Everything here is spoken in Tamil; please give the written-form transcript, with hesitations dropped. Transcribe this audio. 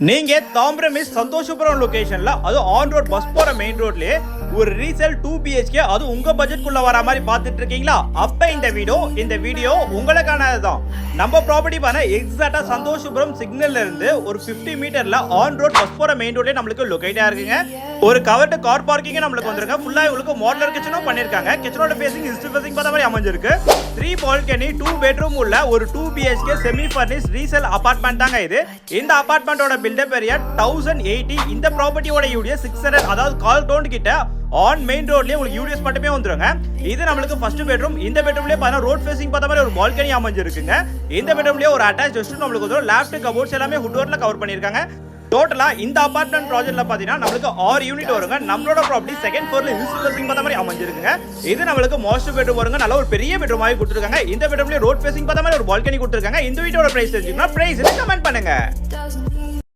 நீங்க தாம்பரம் சந்தோஷபுரம் லொகேஷன்ல அது ஆன் ரோட் பஸ் போற மெயின் ரோட்லயே ஒரு ரீசேல் 2 BHK அது உங்க பட்ஜெட்குள்ள வர மாதிரி பாத்துட்டு இருக்கீங்களா? அப்ப இந்த வீடியோ உங்களுக்கானதுதான். நம்ம ப்ராப்பர்ட்டி பண்ண எக்ஸாக்ட்டா சந்தோஷபுரம் சிக்னல்ல இருந்து ஒரு 50 மீட்டர்ல ஆன் ரோட் பஸ் போற மெயின் ரோட்லயே நம்மளுக்கு லொகேட் ஆயிருக்குங்க. ஒரு கவர்டு கார் பார்க்கிங் நம்மளுக்கு வந்திருக்கு. ஃபுல்லா உங்களுக்கு மாடலர் கிச்சனும் பண்ணிருக்காங்க. கிச்சனோட ஃபேசிங் ஈஸ்ட் ஃபேசிங் பார்த்த மாதிரி அமைஞ்சிருக்கு. 3 பால்கனி 2 பெட்ரூம் உள்ள ஒரு 2 BHK semi furnished resale apartment தாங்க இது. இந்த அபார்ட்மெண்டோட பில்டப் ஏரியா 1080. இந்த ப்ராப்பர்ட்டியோட யூடிஎஸ் 600, அதாவது கால் டவுன் கிட்ட ஆன் மெயின் ரோட்லயே உங்களுக்கு யூடிஎஸ் மட்டுமே வந்துருங்க. இது நம்மளுக்கு ஃபர்ஸ்ட் பெட்ரூம். இந்த பெட்ரூம்லயே பாத்தா ரோட் ஃபேசிங் பார்த்த மாதிரி ஒரு பால்கனி அமைஞ்சிருக்குங்க. இந்த பெட்ரூம்லயே ஒரு அட்டாச் ரெஸ்ட் ரூம் நம்மளுக்கு வந்துரும். லெஃப்ட் கபோர்ட்ஸ் எல்லாமே வுட் ஒர்க்ல கவர் பண்ணிருக்காங்க. டோட்டலா இந்த அபார்ட்மெண்ட் ப்ராஜெக்ட்ல பாத்தீங்கன்னா நம்மளுக்கு 6 யூனிட் வருங்க. நம்மளோட ப்ராப்பர்ட்டி செகண்ட் ஃப்ளோர்ல ஈஸ்ட் ஃபேசிங் பார்த்த மாதிரி அமைஞ்சிருக்குங்க. இது நம்மளுக்கு மாஸ்டர் பெட்ரூம் வருங்க. நல்ல ஒரு பெரிய பெட்ரூம் ஆகி கொடுத்துருக்காங்க. இந்த பெட்ரூம்லயே ரோட் ஃபேசிங் பார்த்த மாதிரி ஒரு பால்கனி கொடுத்துருக்காங்க. இந்த வீட்டோட பிரைஸ் தெரிஞ்சுக்கணும். பிரைஸ் கமெண்ட் பண்ணுங்க.